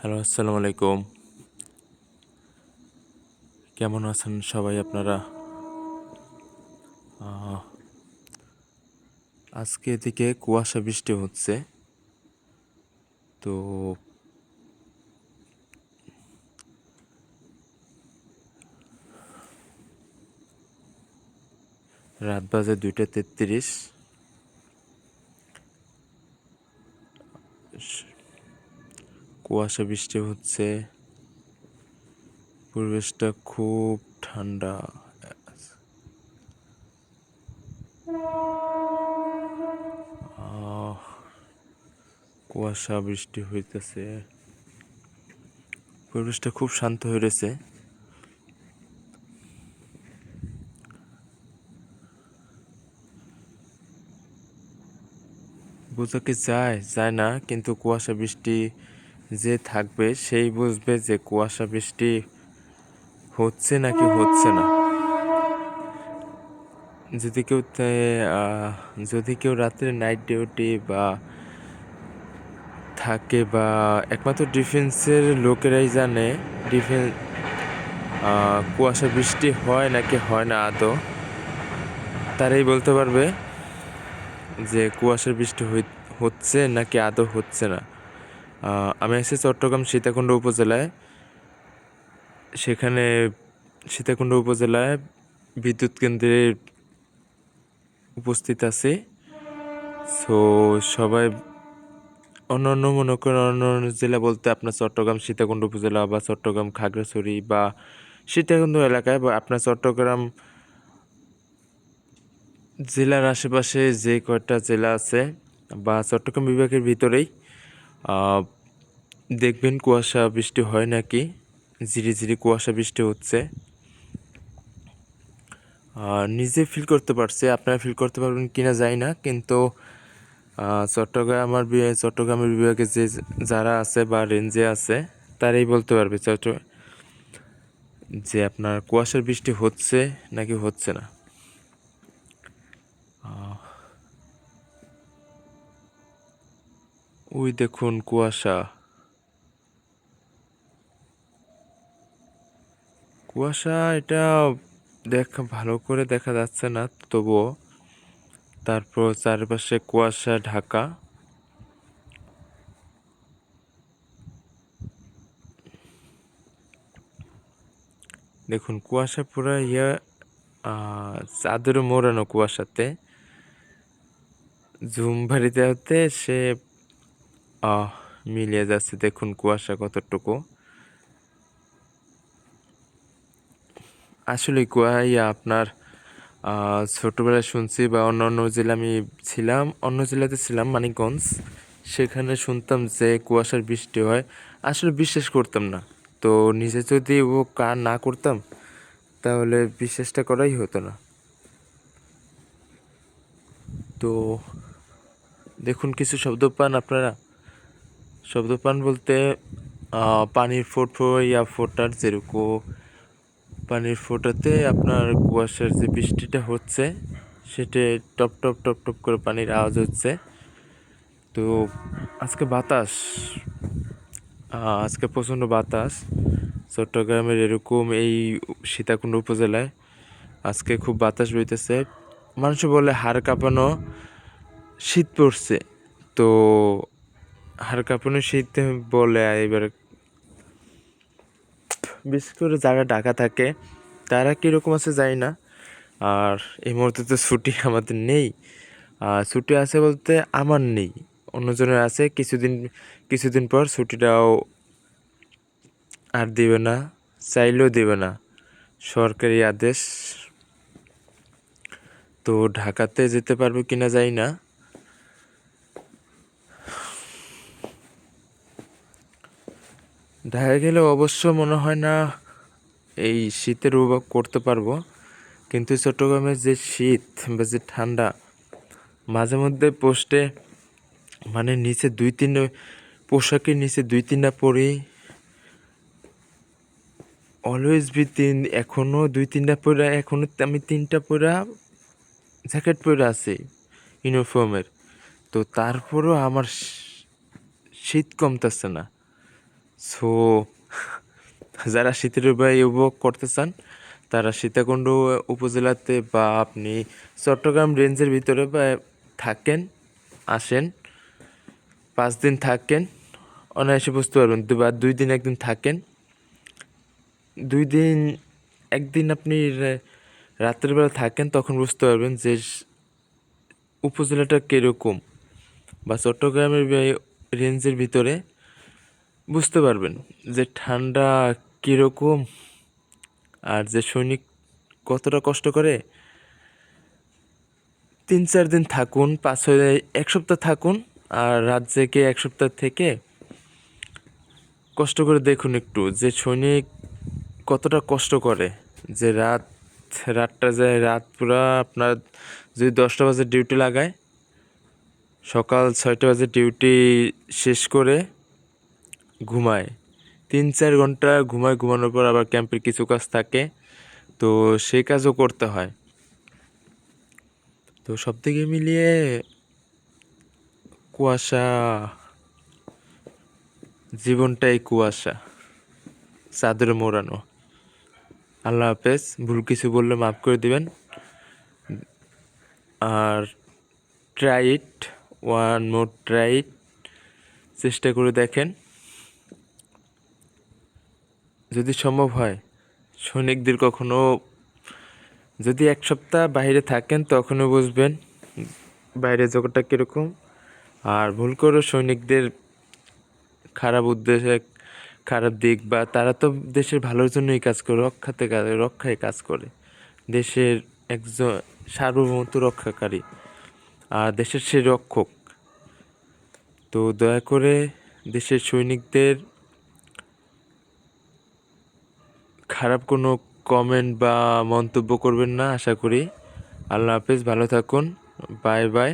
Hello, আসসালামু আলাইকুম। কেমন আছেন সবাই আপনারা? আহ, আজকে এদিকে কুয়াশা বৃষ্টি হচ্ছে। তো রাত বাজে 2:33। কুয়াশা বৃষ্টি হচ্ছে, পরিবেশটা খুব ঠান্ডা। আহ, কুয়াশা বৃষ্টি হইতেছে, পরিবেশটা খুব শান্ত হয়ে রয়েছে। বোঝা কি যায় যায় না, কিন্তু কুয়াশা বৃষ্টি যে থাকবে সেই বুঝবে যে কুয়াশা বৃষ্টি হচ্ছে নাকি হচ্ছে না। যদি কেউ যদি কেউ রাত্রে নাইট ডিউটি বা থাকে, বা একমাত্র ডিফেন্সের লোকেরাই জানে ডিফেন্স কুয়াশা বৃষ্টি হয় নাকি হয় না আদৌ, তারাই বলতে পারবে যে কুয়াশার বৃষ্টি হচ্ছে নাকি আদৌ হচ্ছে না। আমি আছি চট্টগ্রাম সীতাকুণ্ড উপজেলায়। সেখানে সীতাকুণ্ড উপজেলায় বিদ্যুৎ কেন্দ্রের উপস্থিত আছি। সো সবাই অন্য মনে করেন অন্য জেলা বলতে আপনার চট্টগ্রাম সীতাকুণ্ড উপজেলা বা চট্টগ্রাম খাগড়াছড়ি বা সীতাকুণ্ড এলাকায় বা আপনার চট্টগ্রাম জেলার আশেপাশে যে কয়টা জেলা আছে বা চট্টগ্রাম বিভাগের ভিতরেই দেখবেন কুয়াশা বৃষ্টি হয় নাকি, ঝিরিঝিরি কুয়াশা বৃষ্টি হচ্ছে। নিজে ফিল করতে পারছি, আপনারা ফিল করতে পারবেন কিনা জানি না, কিন্তু চট্টগ্রামের বিভাগে যারা আছে বা রেঞ্জে আছে তারাই বলতে পারবে যে আপনার কুয়াশার বৃষ্টি হচ্ছে নাকি হচ্ছে না। ওই দেখুন কুয়াশা, কুয়াশা এটা ভালো করে দেখা যাচ্ছে না, তবুও তারপর চারপাশে কুয়াশা ঢাকা। দেখুন কুয়াশা পুরো চাদরে মোড়ানো কুয়াশাতে ঝুম ভারিতে হতে সে মিলিয়ে যাচ্ছে। দেখুন কুয়াশা কতটুকু আসলে আপনার ছোটবেলায় শুনছি বা অন্য জেলা আমি ছিলাম, অন্য জেলাতে ছিলাম মানিকগঞ্জ, সেখানে শুনতাম যে কুয়াশার বৃষ্টি হয়। আসলে বিশ্বাস করতাম না, তো নিজে যদি ও কার না করতাম তাহলে বিশ্বাসটা করাই হতো না। তো দেখুন কিছু শব্দ পান আপনারা? শব্দ পান বলতে পানির ফোটার যেরকম পানির ফোঁটাতে আপনার কুয়াশার যে বৃষ্টিটা হচ্ছে সেটা টপ টপ টপ টপ করে পানির আওয়াজ হচ্ছে। তো আজকে আজকে প্রচণ্ড বাতাস চট্টগ্রামের এরকম এই সীতাকুণ্ড উপজেলায় আজকে খুব বাতাস বইতেছে। মানুষ বলে হাড় কাঁপানো শীত পড়ছে। তো হাড় কাঁপানো শীত বলে, এবার বিশেষ করে যারা ঢাকা থাকে তারা কীরকম আছে জানি না। আর এই মুহূর্তে তো ছুটি আমাদের নেই। ছুটি আছে বলতে আমার নেই, অন্যজনের আছে। কিছুদিন পর ছুটিটাও আর দিবে না, চাইলেও দিবে না, সরকারি আদেশ। তো ঢাকাতে যেতে পারবো কিনা জানি না। ঢাকা গেলে অবশ্য মনে হয় না এই শীতের উপভোগ করতে পারবো, কিন্তু চট্টগ্রামের যে শীত বা যে ঠান্ডা, মাঝে মধ্যে পোস্টে মানে পোশাকের নিচে 2-3টা পরি, অলওয়েজ এখনও 2-3টা পরা, এখনও আমি 3টা পরা জ্যাকেট পরে আছি ইউনিফর্মের। তো তারপরও আমার শীত কমতেছে না। সো যারা শীতের উপায় উপভোগ করতে চান তারা সীতাকুণ্ড উপজেলাতে বা আপনি চট্টগ্রাম রেঞ্জের ভিতরে বা থাকেন, আসেন, 5 দিন থাকেন, অনায়াসে বুঝতে পারবেন। বা 2 দিন 1 দিন থাকেন, 2 দিন 1 দিন আপনি রাতের বেলা থাকেন, তখন বুঝতে পারবেন যে উপজেলাটা কীরকম, বা চট্টগ্রামের রেঞ্জের ভিতরে বুঝতে পারবেন যে ঠান্ডা কীরকম আর যে সৈনিক কতটা কষ্ট করে। 3-4 দিন থাকুন, 1 সপ্তাহ থাকুন, আর রাত জেগে 1 সপ্তাহ থেকে কষ্ট করে দেখুন একটু যে সৈনিক কতটা কষ্ট করে। যে রাতটা যায়, রাত পুরা আপনার যদি 10টা বাজে ডিউটি লাগায়, সকাল 6টা বাজে ডিউটি শেষ করে ঘুমায়, 3-4 ঘন্টা ঘুমায়, ঘুমানোর পর আবার ক্যাম্পের কিছু কাজ থাকে, তো সেই কাজও করতে হয়। তো সব দিকে মিলিয়ে কুয়াশা, জীবনটাই কুয়াশা, চাদরে মোড়ানো। আল্লাহ হাফেজ, ভুল কিছু বললে মাফ করে দিবেন। আর try it, one more try it, চেষ্টা করে দেখেন, যদি সম্ভব হয়। সৈনিকদের কখনো যদি 1 সপ্তাহ বাইরে থাকেন তখনও বুঝবেন বাইরের জগৎটা কীরকম। আর ভুল করে সৈনিকদের খারাপ উদ্দেশ্যে, খারাপ দিক, বা তারা তো দেশের ভালোর জন্যই কাজ করে, রক্ষায় কাজ করে, দেশের একজন সার্বভৌমত্ব রক্ষাকারী আর দেশের সে রক্ষক। তো দয়া করে দেশের সৈনিকদের খারাপ কোনো কমেন্ট বা মন্তব্য করবেন না, আশা করি। আল্লাহ হাফেজ, ভালো থাকুন, বাই বাই।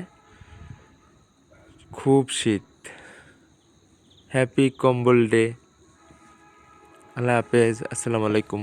খুব শীত, হ্যাপি কম্বল ডে। আল্লাহ হাফেজ, আসসালামু আলাইকুম।